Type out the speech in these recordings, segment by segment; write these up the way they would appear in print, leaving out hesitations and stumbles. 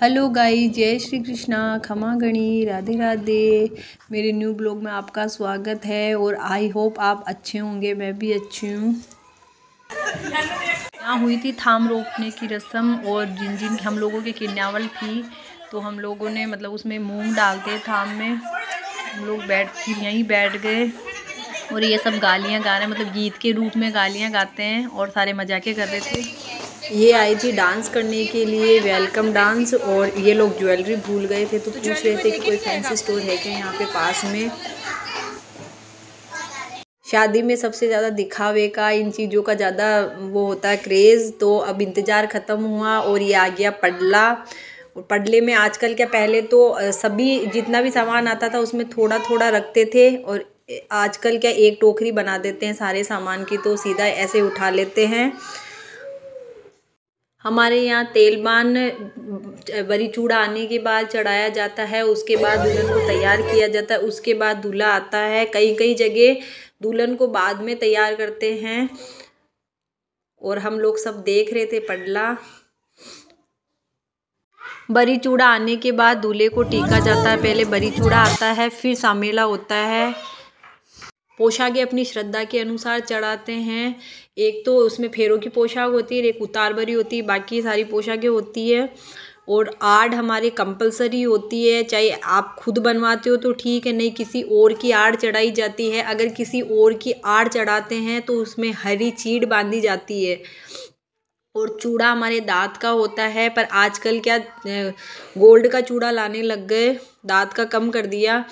Hello guys, जय श्री कृष्णा, खमा गणी, राधे राधे। मेरे न्यू ब्लॉग में आपका स्वागत है और आई होप आप अच्छे होंगे। मैं भी अच्छी हूँ। यहाँ हुई थी थाम रोकने की रस्म और जिन जिन हम लोगों के किन्यावल थी तो हम लोगों ने मतलब उसमें मूंग डालते थाम में हम लोग यहीं बैठ गए और ये सब गालियाँ गा रहे हैं, मतलब गीत के रूप में गालियाँ गाते हैं और सारे मजाके कर रहे थे। ये आई थी डांस करने के लिए, वेलकम डांस, और ये लोग ज्वेलरी भूल गए थे तो पूछ रहे थे कि कोई फैंसी स्टोर है क्या यहाँ पे पास में। शादी में सबसे ज़्यादा दिखावे का, इन चीज़ों का ज़्यादा वो होता है क्रेज़। तो अब इंतज़ार ख़त्म हुआ और ये आ गया पडला। और पडले में आजकल क्या, पहले तो सभी जितना भी सामान आता था उसमें थोड़ा थोड़ा रखते थे और आजकल क्या एक टोकरी बना देते हैं सारे सामान की, तो सीधा ऐसे उठा लेते हैं। हमारे यहाँ तेलबान बरी चूड़ा आने के बाद चढ़ाया जाता है, उसके बाद दुल्हन को तैयार किया जाता है, उसके बाद दूल्हा आता है। कई कई जगह दुल्हन को बाद में तैयार करते हैं और हम लोग सब देख रहे थे पडला। बरी चूड़ा आने के बाद दूल्हे को टीका जाता है। पहले बरी चूड़ा आता है, फिर सामेला होता है। पोशाकें अपनी श्रद्धा के अनुसार चढ़ाते हैं। एक तो उसमें फेरों की पोशाक होती है, एक उतार बरी होती है, बाकी सारी पोशाकें होती है। और आड़ हमारी कंपलसरी होती है, चाहे आप खुद बनवाते हो तो ठीक है, नहीं किसी और की आड़ चढ़ाई जाती है। अगर किसी और की आड़ चढ़ाते हैं तो उसमें हरी चीड़ बांधी जाती है। और चूड़ा हमारे दांत का होता है, पर आजकल क्या गोल्ड का चूड़ा लाने लग गए, दांत का कम कर दिया।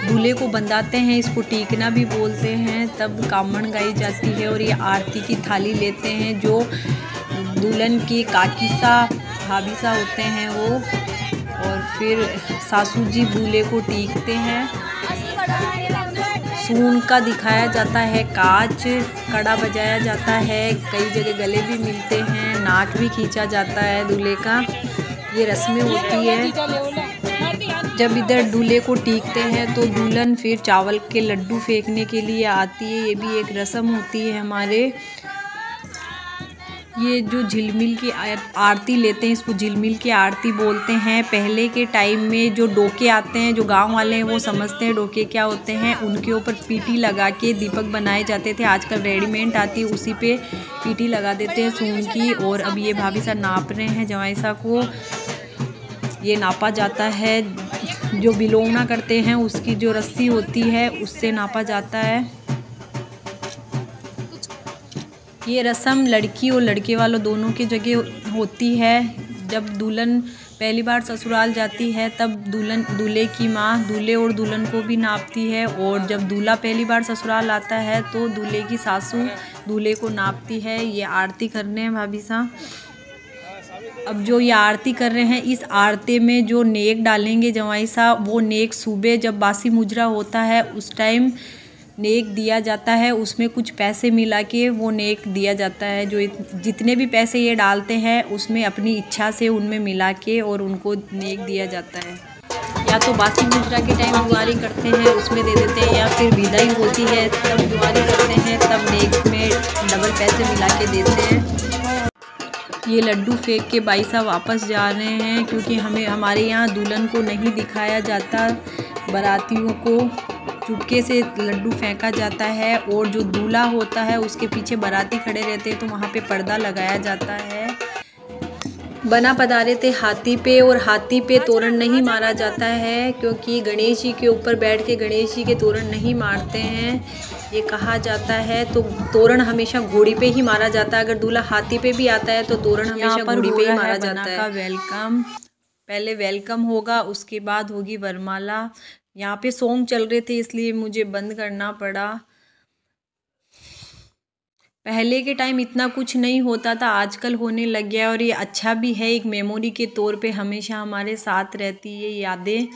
दूल्हे को बंधाते हैं, इसको टीकना भी बोलते हैं। तब कामण गाई जाती है और ये आरती की थाली लेते हैं जो दुल्हन की काकी सा भाभी सा होते हैं वो, और फिर सासू जी दूल्हे को टीकते हैं। सून का दिखाया जाता है, कांच कड़ा बजाया जाता है, कई जगह गले भी मिलते हैं, नाक भी खींचा जाता है दूल्हे का। ये रस्में होती है। जब इधर दूल्हे को टीकते हैं तो दुल्हन फिर चावल के लड्डू फेंकने के लिए आती है। ये भी एक रस्म होती है हमारे। ये जो झिलमिल की आरती लेते हैं, इसको झिलमिल की आरती बोलते हैं। पहले के टाइम में जो डोके आते हैं, जो गांव वाले हैं वो समझते हैं डोके क्या होते हैं, उनके ऊपर पीटी लगा के दीपक बनाए जाते थे। आजकल रेडीमेड आती है, उसी पे पीटी लगा देते हैं सून की। और अब ये भाभी सा नाप रहे हैं जवाई सा को, ये नापा जाता है। जो बिलोवना करते हैं उसकी जो रस्सी होती है उससे नापा जाता है। ये रस्म लड़की और लड़के वालों दोनों की जगह होती है। जब दुल्हन पहली बार ससुराल जाती है तब दुल्हन दूल्हे की माँ दूल्हे और दुल्हन को भी नापती है, और जब दूल्हा पहली बार ससुराल आता है तो दूल्हे की सासू दूल्हे को नापती है। ये आरती करने हैं भाभी सा। अब जो ये आरती कर रहे हैं, इस आरती में जो नेक डालेंगे जवाई साहब, वो नेक सुबह जब बासी मुजरा होता है उस टाइम नेक दिया जाता है। उसमें कुछ पैसे मिला के वो नेक दिया जाता है। जो जितने भी पैसे ये डालते हैं उसमें अपनी इच्छा से उनमें मिला के और उनको नेक दिया जाता है। या तो बासी मुजरा के टाइम दुआरी करते हैं उसमें दे देते हैं, या फिर विदाई होती है तब दुआरी करते हैं, तब नेक में डबल पैसे मिला के देते हैं। ये लड्डू फेंक के भाई साहब वापस जा रहे हैं, क्योंकि हमारे यहाँ दुल्हन को नहीं दिखाया जाता, बारातियों को चुपके से लड्डू फेंका जाता है। और जो दूल्हा होता है उसके पीछे बाराती खड़े रहते हैं तो वहाँ पे पर्दा लगाया जाता है। बना पधारे थे हाथी पे, और हाथी पे तोरण नहीं मारा जाता है, क्योंकि गणेश जी के ऊपर बैठ के गणेश जी के तोरण नहीं मारते हैं, ये कहा जाता है। तो तोरण हमेशा घोड़ी पे ही मारा जाता है। अगर दूल्हा हाथी पे भी आता है तो तोरण हमेशा घोड़ी पे ही मारा जाता है। वेलकम, पहले वेलकम होगा, उसके बाद होगी वरमाला। यहाँ पे सॉन्ग चल रहे थे इसलिए मुझे बंद करना पड़ा। पहले के टाइम इतना कुछ नहीं होता था, आजकल होने लग गया, और ये अच्छा भी है। एक मेमोरी के तौर पे हमेशा हमारे साथ रहती है यादें।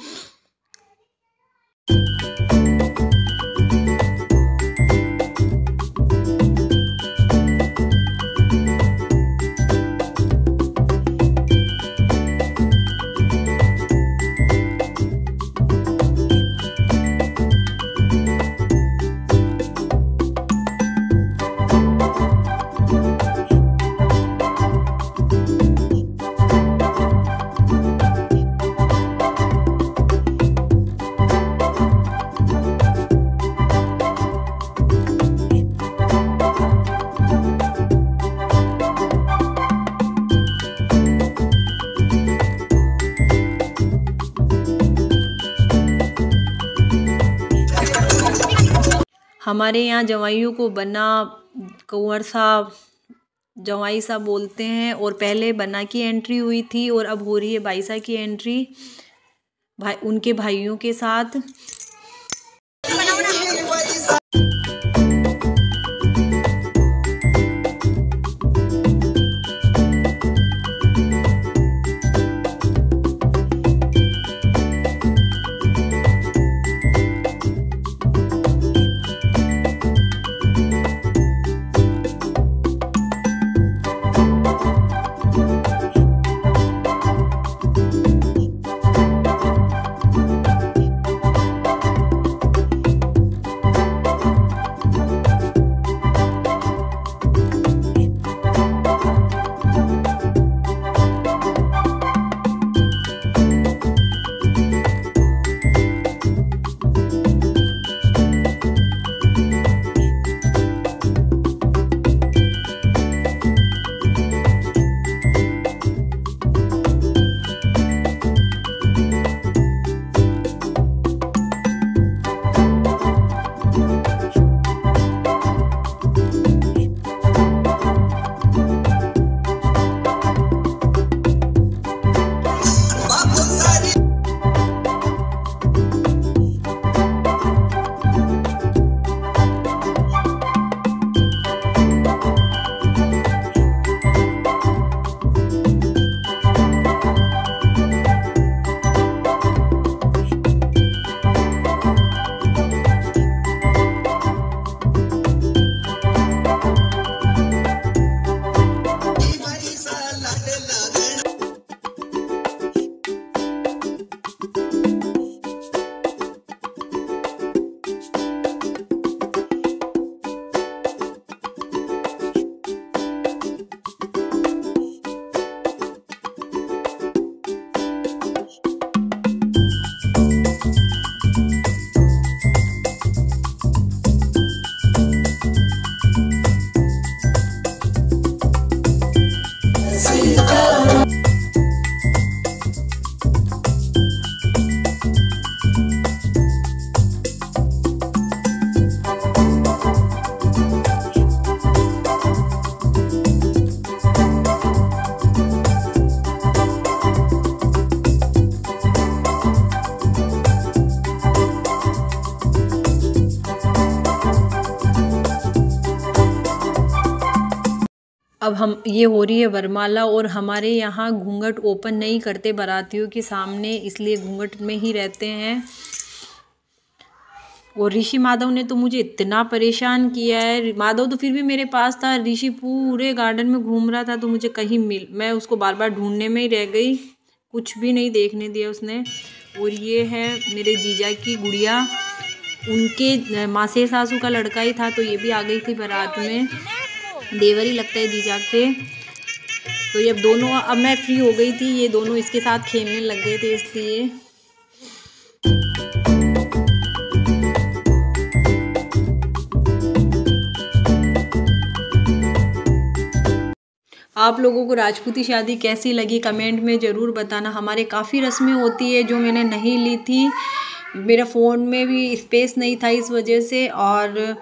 हमारे यहाँ जवाइयों को बना, कुंवर सा, जवाई सा बोलते हैं। और पहले बना की एंट्री हुई थी और अब हो रही है बाईसा की एंट्री उनके भाइयों के साथ। अब ये हो रही है वरमाला। और हमारे यहाँ घूंघट ओपन नहीं करते बारातियों के सामने, इसलिए घूंघट में ही रहते हैं। और ऋषि माधव ने तो मुझे इतना परेशान किया है। माधव तो फिर भी मेरे पास था, ऋषि पूरे गार्डन में घूम रहा था तो मुझे कहीं मैं उसको बार बार ढूंढने में ही रह गई, कुछ भी नहीं देखने दिया उसने। और ये है मेरे जीजा की गुड़िया, उनके मासे सासू का लड़का ही था तो ये भी आ गई थी बारात में, देवर ही लगता है जीजा के। तो ये अब मैं फ्री हो गई थी, ये दोनों इसके साथ खेलने लग गए थे इसलिए। आप लोगों को राजपूती शादी कैसी लगी कमेंट में ज़रूर बताना। हमारे काफ़ी रस्में होती है जो मैंने नहीं ली थी, मेरा फ़ोन में भी स्पेस नहीं था इस वजह से। और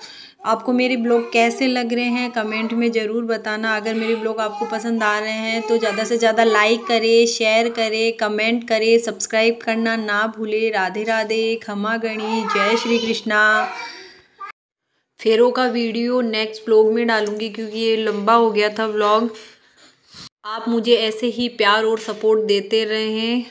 आपको मेरे ब्लॉग कैसे लग रहे हैं कमेंट में ज़रूर बताना। अगर मेरे ब्लॉग आपको पसंद आ रहे हैं तो ज़्यादा से ज़्यादा लाइक करें, शेयर करें, कमेंट करें, सब्सक्राइब करना ना भूलें। राधे राधे, खमा गणी, जय श्री कृष्णा। फेरों का वीडियो नेक्स्ट ब्लॉग में डालूंगी क्योंकि ये लंबा हो गया था व्लॉग। आप मुझे ऐसे ही प्यार और सपोर्ट देते रहें।